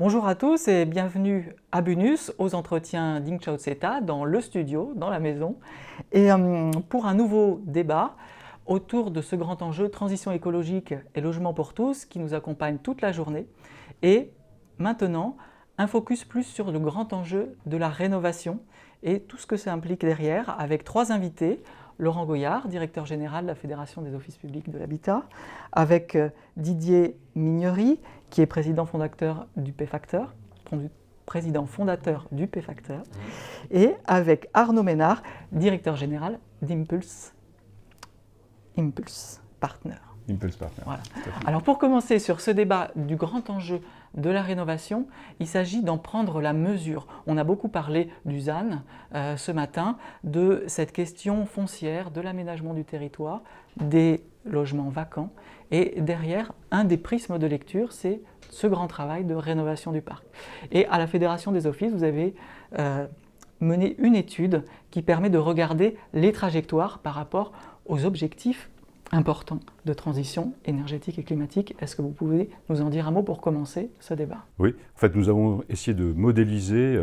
Bonjour à tous et bienvenue à Bunus, aux entretiens d'Ingchao Tseta, dans le studio, dans la maison, et pour un nouveau débat autour de ce grand enjeu transition écologique et logement pour tous qui nous accompagne toute la journée. Et maintenant, un focus plus sur le grand enjeu de la rénovation et tout ce que ça implique derrière, avec trois invités. Laurent Goyard, directeur général de la Fédération des offices publics de l'habitat, avec Didier Mignery, qui est président fondateur du P-Factor, et avec Arnaud Ménard, directeur général d'Impulse Partner. Impulse Partner. Voilà. Alors pour commencer sur ce débat du grand enjeu de la rénovation, il s'agit d'en prendre la mesure. On a beaucoup parlé du ZAN ce matin, de cette question foncière, de l'aménagement du territoire, des logements vacants. Et derrière, un des prismes de lecture, c'est ce grand travail de rénovation du parc. Et à la Fédération des offices, vous avez mené une étude qui permet de regarder les trajectoires par rapport aux objectifs important de transition énergétique et climatique. Est-ce que vous pouvez nous en dire un mot pour commencer ce débat? Oui, en fait nous avons essayé de modéliser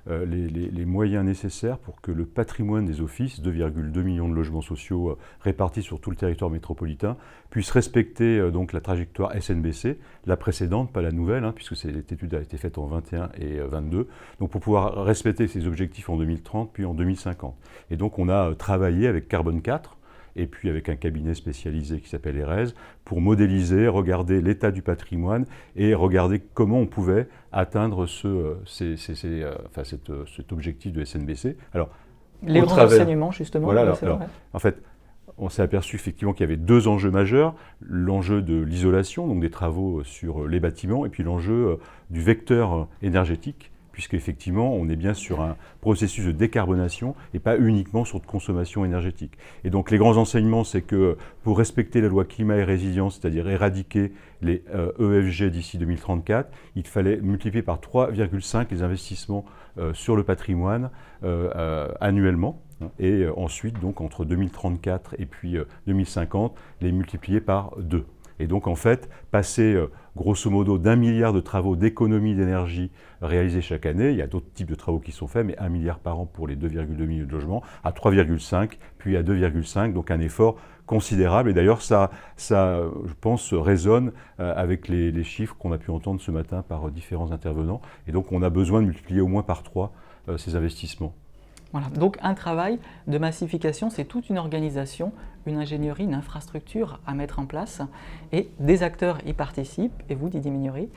les moyens nécessaires pour que le patrimoine des offices, 2,2 millions de logements sociaux répartis sur tout le territoire métropolitain, puisse respecter donc la trajectoire SNBC, la précédente, pas la nouvelle, puisque cette étude a été faite en 21 et 22, donc pour pouvoir respecter ces objectifs en 2030 puis en 2050. Et donc on a travaillé avec Carbone 4, et puis avec un cabinet spécialisé qui s'appelle ERES, pour modéliser, regarder l'état du patrimoine et regarder comment on pouvait atteindre cet objectif de SNBC. Alors, les grands enseignements, justement. Voilà, en fait, on s'est aperçu effectivement qu'il y avait deux enjeux majeurs, l'enjeu de l'isolation, donc des travaux sur les bâtiments, et puis l'enjeu du vecteur énergétique, puisqu'effectivement, on est bien sur un processus de décarbonation et pas uniquement sur de consommation énergétique. Et donc, les grands enseignements, c'est que pour respecter la loi climat et résilience, c'est-à-dire éradiquer les EFG d'ici 2034, il fallait multiplier par 3,5 les investissements sur le patrimoine annuellement. Et ensuite, donc, entre 2034 et puis 2050, les multiplier par 2. Et donc, en fait, passer grosso modo d'1 milliard de travaux d'économie d'énergie réalisés chaque année, il y a d'autres types de travaux qui sont faits, mais 1 milliard par an pour les 2,2 millions de logements, à 3,5, puis à 2,5, donc un effort considérable. Et d'ailleurs, ça je pense, résonne avec les chiffres qu'on a pu entendre ce matin par différents intervenants. Et donc, on a besoin de multiplier au moins par 3 ces investissements. Voilà, donc un travail de massification, c'est toute une organisation, une ingénierie, une infrastructure à mettre en place et des acteurs y participent. Et vous, Didier Mignery,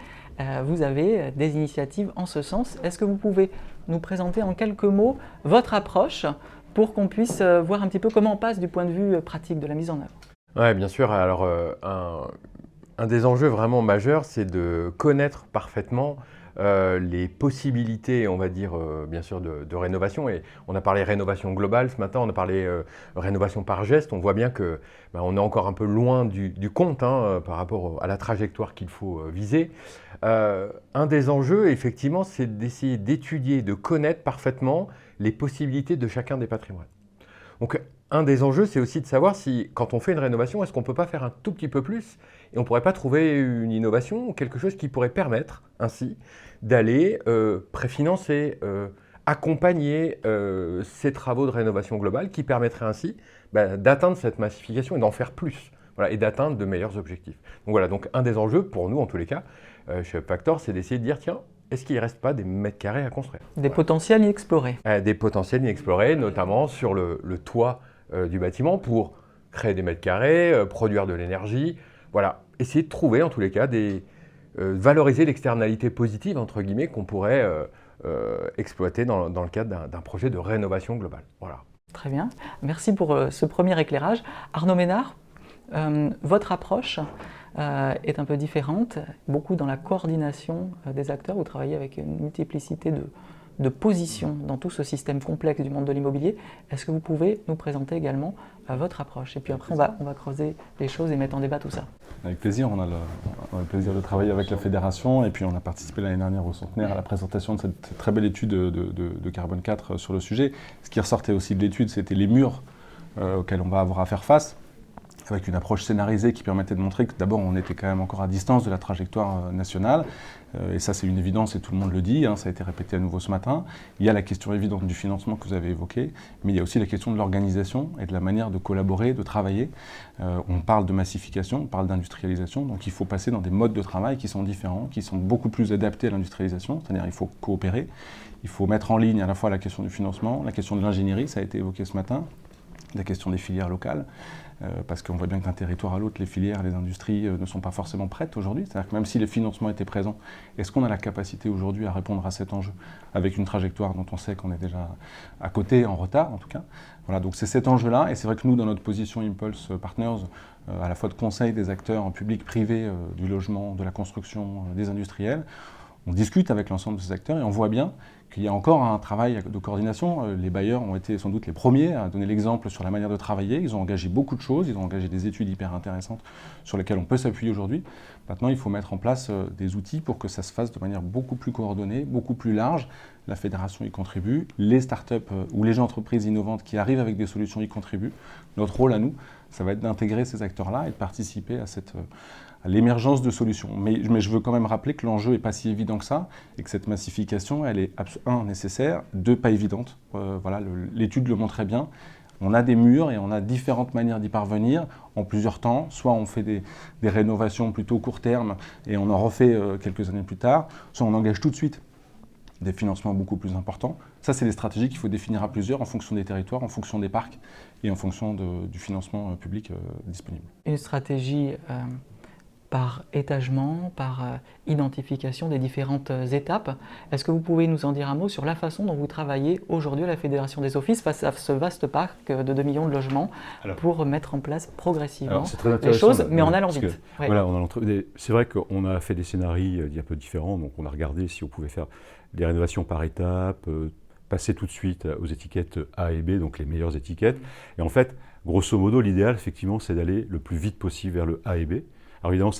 vous avez des initiatives en ce sens. Est-ce que vous pouvez nous présenter en quelques mots votre approche pour qu'on puisse voir un petit peu comment on passe du point de vue pratique de la mise en œuvre? Oui, bien sûr. Alors, un des enjeux vraiment majeurs, c'est de connaître parfaitement les possibilités, on va dire, bien sûr, de rénovation. Et on a parlé rénovation globale ce matin, on a parlé rénovation par geste. On voit bien que on est encore un peu loin du compte par rapport à la trajectoire qu'il faut viser. Un des enjeux, effectivement, c'est d'essayer d'étudier, de connaître parfaitement les possibilités de chacun des patrimoines. Donc, un des enjeux, c'est aussi de savoir si, quand on fait une rénovation, est-ce qu'on ne peut pas faire un tout petit peu plus et on ne pourrait pas trouver une innovation ou quelque chose qui pourrait permettre ainsi d'aller préfinancer, accompagner ces travaux de rénovation globale qui permettraient ainsi d'atteindre cette massification et d'en faire plus, voilà, et d'atteindre de meilleurs objectifs. Donc voilà, donc un des enjeux pour nous, en tous les cas, chez P-Factor, c'est d'essayer de dire, tiens, est-ce qu'il ne reste pas des mètres carrés à construire? Des potentiels inexplorés. Des potentiels inexplorés, notamment sur le toit du bâtiment pour créer des mètres carrés, produire de l'énergie. Voilà, essayer de trouver en tous les cas valoriser l'externalité positive, entre guillemets, qu'on pourrait exploiter dans le cadre d'un projet de rénovation globale. Voilà. Très bien, merci pour ce premier éclairage. Arnaud Ménard, votre approche est un peu différente, beaucoup dans la coordination des acteurs. Vous travaillez avec une multiplicité de positions dans tout ce système complexe du monde de l'immobilier. Est-ce que vous pouvez nous présenter également votre approche? Et puis après, on va creuser les choses et mettre en débat tout ça. Avec plaisir, on a le plaisir de travailler avec la Fédération et puis on a participé l'année dernière au centenaire à la présentation de cette très belle étude de Carbone 4 sur le sujet. Ce qui ressortait aussi de l'étude, c'était les murs auxquels on va avoir à faire face. avec une approche scénarisée qui permettait de montrer que d'abord on était quand même encore à distance de la trajectoire nationale, et ça c'est une évidence et tout le monde le dit, ça a été répété à nouveau ce matin. Il y a la question évidente du financement que vous avez évoqué, mais il y a aussi la question de l'organisation et de la manière de collaborer, de travailler. On parle de massification, on parle d'industrialisation, donc il faut passer dans des modes de travail qui sont différents, qui sont beaucoup plus adaptés à l'industrialisation, c'est-à-dire il faut coopérer, il faut mettre en ligne à la fois la question du financement, la question de l'ingénierie, ça a été évoqué ce matin, la question des filières locales, parce qu'on voit bien que d'un territoire à l'autre, les filières, les industries ne sont pas forcément prêtes aujourd'hui. C'est-à-dire que même si les financements étaient présents, est-ce qu'on a la capacité aujourd'hui à répondre à cet enjeu avec une trajectoire dont on sait qu'on est déjà à côté, en retard en tout cas. Voilà, donc c'est cet enjeu-là, et c'est vrai que nous, dans notre position Impulse Partners, à la fois de conseil des acteurs en public, privé, du logement, de la construction, des industriels, on discute avec l'ensemble de ces acteurs et on voit bien qu'il y a encore un travail de coordination. Les bailleurs ont été sans doute les premiers à donner l'exemple sur la manière de travailler. Ils ont engagé beaucoup de choses, ils ont engagé des études hyper intéressantes sur lesquelles on peut s'appuyer aujourd'hui. Maintenant, il faut mettre en place des outils pour que ça se fasse de manière beaucoup plus coordonnée, beaucoup plus large. La fédération y contribue, les startups ou les entreprises innovantes qui arrivent avec des solutions y contribuent. Notre rôle à nous, ça va être d'intégrer ces acteurs-là et de participer à l'émergence de solutions. Mais je veux quand même rappeler que l'enjeu n'est pas si évident que ça, et que cette massification, elle est, nécessaire, pas évidente. Voilà, l'étude le montrait bien. On a des murs et on a différentes manières d'y parvenir en plusieurs temps. Soit on fait des rénovations plutôt court terme et on en refait quelques années plus tard, soit on engage tout de suite des financements beaucoup plus importants. Ça, c'est les stratégies qu'il faut définir à plusieurs en fonction des territoires, en fonction des parcs et en fonction du financement public disponible. Une stratégie par étagement, par identification des différentes étapes. Est-ce que vous pouvez nous en dire un mot sur la façon dont vous travaillez aujourd'hui à la Fédération des Offices face à ce vaste parc de 2 millions de logements pour mettre en place progressivement les choses, mais en allant vite. Voilà, c'est vrai qu'on a fait des scénarios un peu différents, donc on a regardé si on pouvait faire des rénovations par étapes, passer tout de suite aux étiquettes A et B, donc les meilleures étiquettes. Et en fait, grosso modo, l'idéal, effectivement, c'est d'aller le plus vite possible vers le A et B. Alors évidemment,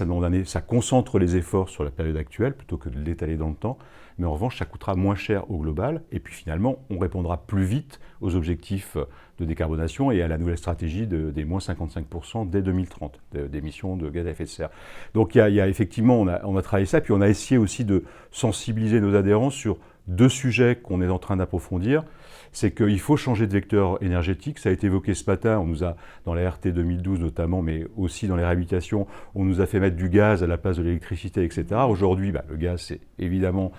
ça concentre les efforts sur la période actuelle plutôt que de l'étaler dans le temps, mais en revanche, ça coûtera moins cher au global, et puis finalement, on répondra plus vite aux objectifs de décarbonation et à la nouvelle stratégie des moins 55% dès 2030 d'émissions de gaz à effet de serre. Donc il y a effectivement, on a travaillé ça, puis on a essayé aussi de sensibiliser nos adhérents sur 2 sujets qu'on est en train d'approfondir. C'est qu'il faut changer de vecteur énergétique. Ça a été évoqué ce matin, on nous a, dans la RT 2012 notamment, mais aussi dans les réhabilitations, on nous a fait mettre du gaz à la place de l'électricité, etc. Aujourd'hui, le gaz, c'est évidemment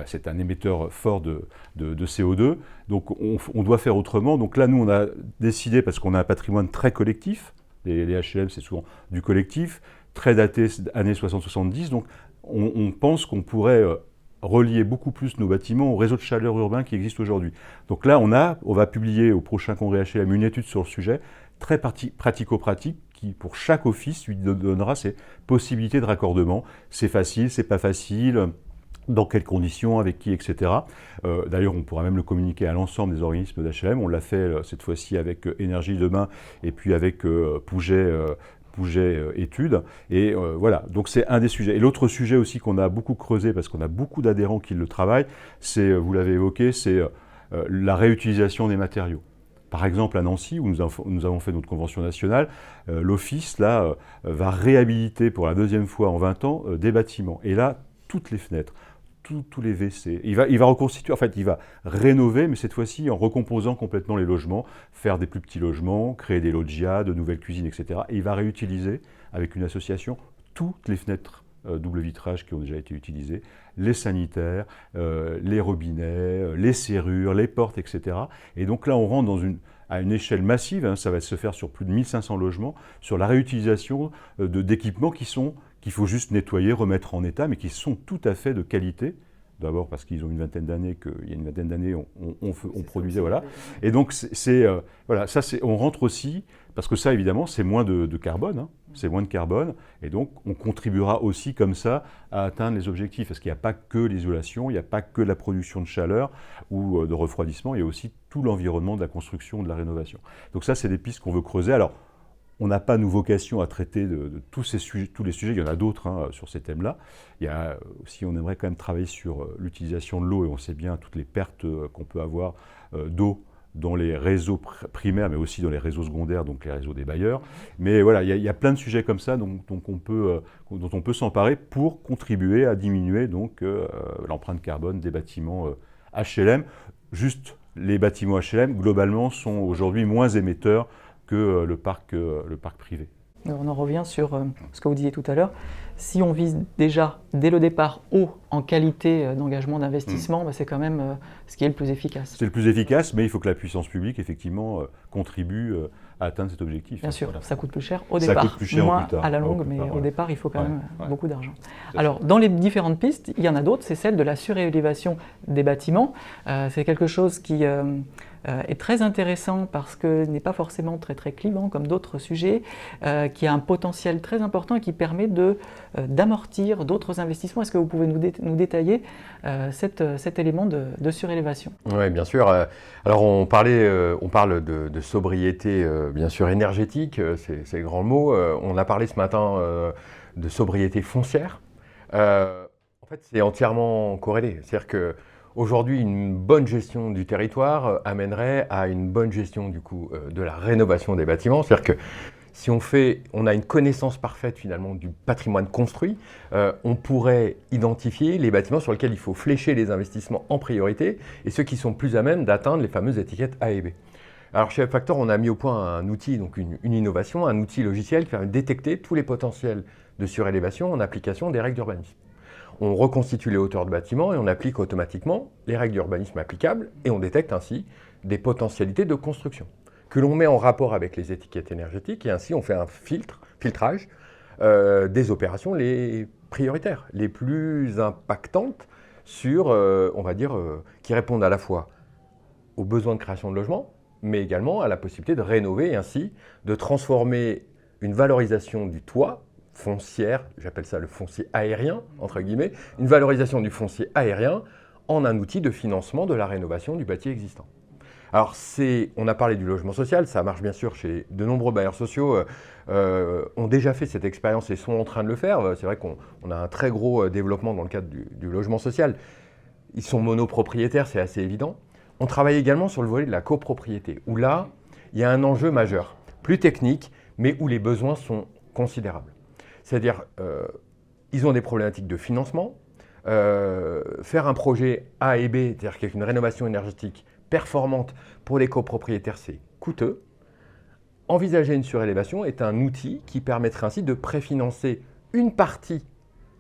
c'est un émetteur fort de CO2. Donc on doit faire autrement. Donc là, nous, on a décidé, parce qu'on a un patrimoine très collectif, les HLM, c'est souvent du collectif, très daté années 60-70, donc on pense qu'on pourrait relier beaucoup plus nos bâtiments au réseau de chaleur urbain qui existe aujourd'hui. Donc là, on va publier au prochain congrès HLM une étude sur le sujet, très pratico-pratique, qui pour chaque office lui donnera ses possibilités de raccordement. C'est facile, c'est pas facile, dans quelles conditions, avec qui, etc. D'ailleurs, on pourra même le communiquer à l'ensemble des organismes d'HLM. On l'a fait cette fois-ci avec Énergie Demain et puis avec Pouget études. Et voilà, donc c'est un des sujets. Et l'autre sujet aussi qu'on a beaucoup creusé, parce qu'on a beaucoup d'adhérents qui le travaillent, c'est, vous l'avez évoqué, c'est la réutilisation des matériaux. Par exemple, à Nancy, où nous avons fait notre convention nationale, l'Office là, va réhabiliter pour la 2e fois en 20 ans des bâtiments. Et là, toutes les fenêtres, tous les WC. Il va reconstituer, en fait, il va rénover, mais cette fois-ci en recomposant complètement les logements, faire des plus petits logements, créer des loggias, de nouvelles cuisines, etc. Et il va réutiliser, avec une association, toutes les fenêtres double vitrage qui ont déjà été utilisées, les sanitaires, les robinets, les serrures, les portes, etc. Et donc là, on rentre à une échelle massive, ça va se faire sur plus de 1500 logements, sur la réutilisation d'équipements qu'il faut juste nettoyer, remettre en état, mais qui sont tout à fait de qualité. D'abord parce qu'ils ont une vingtaine d'années, qu'il y a une vingtaine d'années, on produisait, voilà. Et donc, voilà, ça, on rentre aussi, parce que ça, évidemment, c'est moins de carbone, c'est moins de carbone, et donc on contribuera aussi comme ça à atteindre les objectifs, parce qu'il n'y a pas que l'isolation, il n'y a pas que la production de chaleur ou de refroidissement, il y a aussi tout l'environnement de la construction, de la rénovation. Donc ça, c'est des pistes qu'on veut creuser. Alors, on n'a pas, nous, vocation à traiter de tous les sujets, il y en a d'autres sur ces thèmes-là. Il y a aussi, on aimerait quand même travailler sur l'utilisation de l'eau, et on sait bien toutes les pertes qu'on peut avoir d'eau dans les réseaux primaires, mais aussi dans les réseaux secondaires, donc les réseaux des bailleurs. Mais voilà, il y a plein de sujets comme ça dont on peut s'emparer pour contribuer à diminuer donc, l'empreinte carbone des bâtiments HLM. Juste, les bâtiments HLM, globalement, sont aujourd'hui moins émetteurs que le parc privé. On en revient sur ce que vous disiez tout à l'heure. Si on vise déjà, dès le départ, haut en qualité d'engagement d'investissement, c'est quand même ce qui est le plus efficace. C'est le plus efficace, mais il faut que la puissance publique, effectivement, contribue à atteindre cet objectif. Bien sûr, voilà. ça coûte plus cher au départ, ça coûte plus cher moins plus tard, à la longue, mais tard, au départ, il faut quand même beaucoup d'argent. Bien Alors, dans les différentes pistes, il y en a d'autres, c'est celle de la surélévation des bâtiments. C'est quelque chose qui est très intéressant parce que n'est pas forcément très clivant comme d'autres sujets, qui a un potentiel très important et qui permet d'amortir d'autres investissements. Est-ce que vous pouvez nous détailler cet élément de surélévation? Oui, bien sûr. Alors on parle de sobriété, bien sûr énergétique, c'est le grand mot. On a parlé ce matin de sobriété foncière. En fait, c'est entièrement corrélé. C'est-à-dire que aujourd'hui, une bonne gestion du territoire amènerait à une bonne gestion du coup de la rénovation des bâtiments. C'est-à-dire que si on a une connaissance parfaite finalement du patrimoine construit, on pourrait identifier les bâtiments sur lesquels il faut flécher les investissements en priorité et ceux qui sont plus à même d'atteindre les fameuses étiquettes A et B. Alors chez Upfactor, on a mis au point un outil, donc une innovation, un outil logiciel qui permet de détecter tous les potentiels de surélévation en application des règles d'urbanisme. On reconstitue les hauteurs de bâtiments et on applique automatiquement les règles d'urbanisme applicables et on détecte ainsi des potentialités de construction que l'on met en rapport avec les étiquettes énergétiques et ainsi on fait un filtrage des opérations les prioritaires, les plus impactantes sur, on va dire, qui répondent à la fois aux besoins de création de logements, mais également à la possibilité de rénover et ainsi de transformer une valorisation du toit foncière, j'appelle ça le foncier aérien, entre guillemets, une valorisation du foncier aérien en un outil de financement de la rénovation du bâti existant. Alors, on a parlé du logement social, ça marche bien sûr chez de nombreux bailleurs sociaux, ont déjà fait cette expérience et sont en train de le faire. C'est vrai qu'on a un très gros développement dans le cadre du logement social. Ils sont monopropriétaires, c'est assez évident. On travaille également sur le volet de la copropriété, où là, il y a un enjeu majeur, plus technique, mais où les besoins sont considérables. C'est-à-dire, ils ont des problématiques de financement. Faire un projet A et B, c'est-à-dire qu'avec une rénovation énergétique performante pour les copropriétaires, c'est coûteux. Envisager une surélévation est un outil qui permettrait ainsi de préfinancer une partie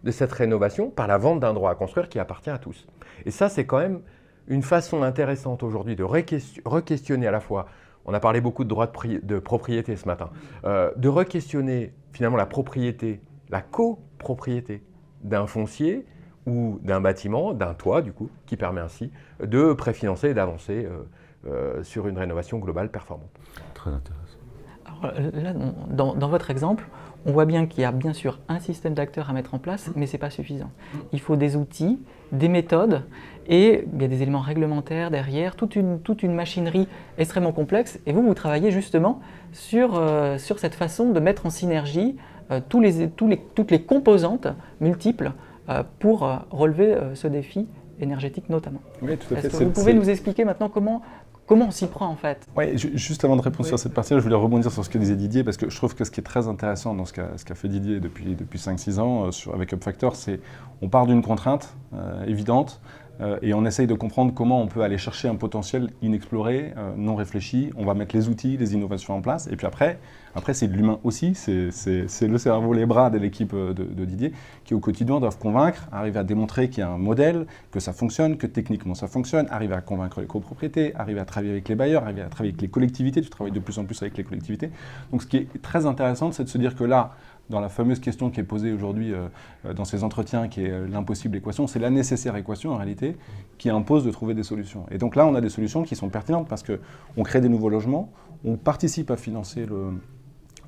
de cette rénovation par la vente d'un droit à construire qui appartient à tous. Et ça, c'est quand même une façon intéressante aujourd'hui de re-questionner à la fois, on a parlé beaucoup de droits de propriété ce matin, de re-questionner finalement la propriété, la copropriété d'un foncier ou d'un bâtiment, d'un toit du coup, qui permet ainsi de préfinancer et d'avancer sur une rénovation globale performante. Très intéressant. Alors là, dans votre exemple, on voit bien qu'il y a bien sûr un système d'acteurs à mettre en place, mais ce n'est pas suffisant. Il faut des outils, des méthodes, et il y a des éléments réglementaires derrière, toute une machinerie extrêmement complexe. Et vous travaillez justement sur cette façon de mettre en synergie toutes les composantes multiples pour relever ce défi énergétique notamment. Oui, tout à fait. Est-ce que vous pouvez nous expliquer maintenant comment on s'y prend en fait? Oui, juste avant de répondre sur cette partie-là, je voulais rebondir sur ce que disait Didier, parce que je trouve que ce qui est très intéressant dans ce qu'a fait Didier depuis 5-6 ans avec Upfactor, c'est on part d'une contrainte évidente et on essaye de comprendre comment on peut aller chercher un potentiel inexploré, non réfléchi. On va mettre les outils, les innovations en place, et puis après c'est de l'humain aussi, c'est le cerveau, les bras de l'équipe de Didier qui au quotidien doivent convaincre, arriver à démontrer qu'il y a un modèle, que ça fonctionne, que techniquement ça fonctionne, arriver à convaincre les copropriétés, arriver à travailler avec les bailleurs, arriver à travailler avec les collectivités, tu travailles de plus en plus avec les collectivités. Donc ce qui est très intéressant, c'est de se dire que là, dans la fameuse question qui est posée aujourd'hui dans ces entretiens, qui est l'impossible équation, c'est la nécessaire équation en réalité, qui impose de trouver des solutions. Et donc là, on a des solutions qui sont pertinentes parce qu'on crée des nouveaux logements, on participe à financer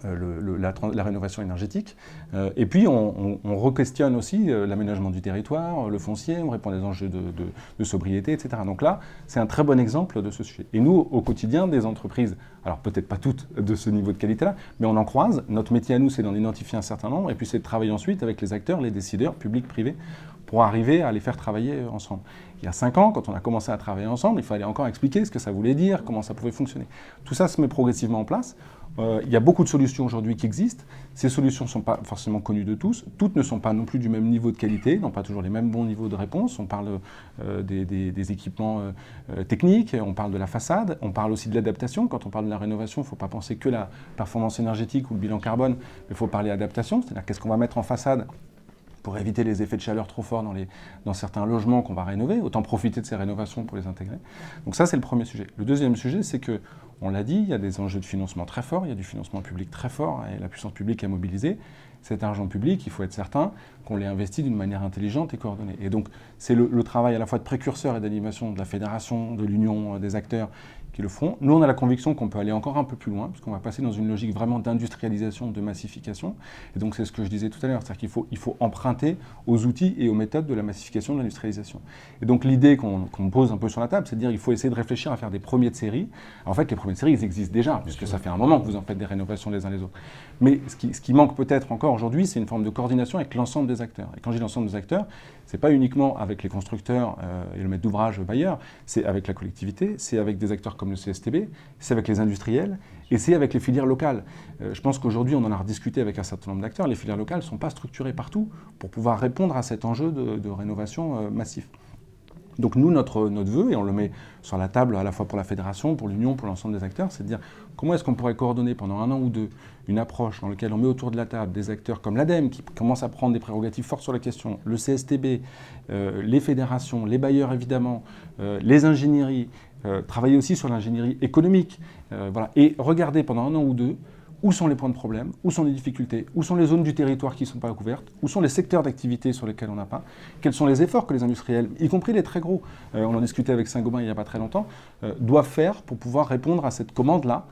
la rénovation énergétique, et puis on re-questionne aussi l'aménagement du territoire, le foncier, on répond à des enjeux de sobriété, etc. Donc là, c'est un très bon exemple de ce sujet. Et nous, au quotidien, des entreprises, alors peut-être pas toutes de ce niveau de qualité-là, mais on en croise. Notre métier à nous, c'est d'en identifier un certain nombre, et puis c'est de travailler ensuite avec les acteurs, les décideurs, publics, privés, pour arriver à les faire travailler ensemble. Il y a 5 ans, quand on a commencé à travailler ensemble, il fallait encore expliquer ce que ça voulait dire, comment ça pouvait fonctionner. Tout ça se met progressivement en place. Il y a beaucoup de solutions aujourd'hui qui existent. Ces solutions ne sont pas forcément connues de tous. Toutes ne sont pas non plus du même niveau de qualité, n'ont pas toujours les mêmes bons niveaux de réponse. On parle des équipements techniques, on parle de la façade, on parle aussi de l'adaptation. Quand on parle de la rénovation, il ne faut pas penser que la performance énergétique ou le bilan carbone, mais il faut parler adaptation, c'est-à-dire qu'est-ce qu'on va mettre en façade pour éviter les effets de chaleur trop forts dans certains logements qu'on va rénover, autant profiter de ces rénovations pour les intégrer. Donc ça, c'est le premier sujet. Le deuxième sujet, c'est que, on l'a dit, il y a des enjeux de financement très forts, il y a du financement public très fort, et la puissance publique est mobilisée. Cet argent public, il faut être certain qu'on l'ait investi d'une manière intelligente et coordonnée. Et donc, c'est le travail à la fois de précurseur et d'animation de la fédération, de l'union des acteurs qui le feront. Nous, on a la conviction qu'on peut aller encore un peu plus loin, parce qu'on va passer dans une logique vraiment d'industrialisation, de massification. Et donc, c'est ce que je disais tout à l'heure, c'est-à-dire qu'il faut emprunter aux outils et aux méthodes de la massification, de l'industrialisation. Et donc, l'idée qu'on pose un peu sur la table, c'est de dire qu'il faut essayer de réfléchir à faire des premiers de série. En fait, les premiers de série, ils existent déjà, puisque ça fait un moment que vous en faites des rénovations les uns les autres. Mais ce qui manque peut-être encore aujourd'hui, c'est une forme de coordination avec l'ensemble des acteurs. Et quand je dis l'ensemble des acteurs, ce n'est pas uniquement avec les constructeurs et le maître d'ouvrage bailleur, c'est avec la collectivité, c'est avec des acteurs comme le CSTB, c'est avec les industriels et c'est avec les filières locales. Je pense qu'aujourd'hui, on en a rediscuté avec un certain nombre d'acteurs, les filières locales ne sont pas structurées partout pour pouvoir répondre à cet enjeu de rénovation massif. Donc nous, notre vœu, et on le met sur la table à la fois pour la fédération, pour l'union, pour l'ensemble des acteurs, c'est de dire comment est-ce qu'on pourrait coordonner pendant 1 an ou 2 une approche dans laquelle on met autour de la table des acteurs comme l'ADEME qui commence à prendre des prérogatives fortes sur la question, le CSTB, les fédérations, les bailleurs évidemment, les ingénieries, travailler aussi sur l'ingénierie économique, voilà, et regarder pendant 1 an ou 2 où sont les points de problème, où sont les difficultés, où sont les zones du territoire qui ne sont pas couvertes, où sont les secteurs d'activité sur lesquels on n'a pas, quels sont les efforts que les industriels, y compris les très gros, on en discutait avec Saint-Gobain il n'y a pas très longtemps, doivent faire pour pouvoir répondre à cette commande-là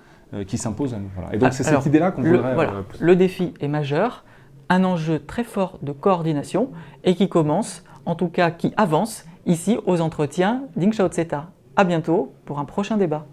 qui s'impose à nous. Voilà. Et donc c'est cette idée-là qu'on voudrait... Voilà, le défi est majeur, un enjeu très fort de coordination et qui commence, en tout cas qui avance, ici aux entretiens d'Inchautseta. À bientôt pour un prochain débat.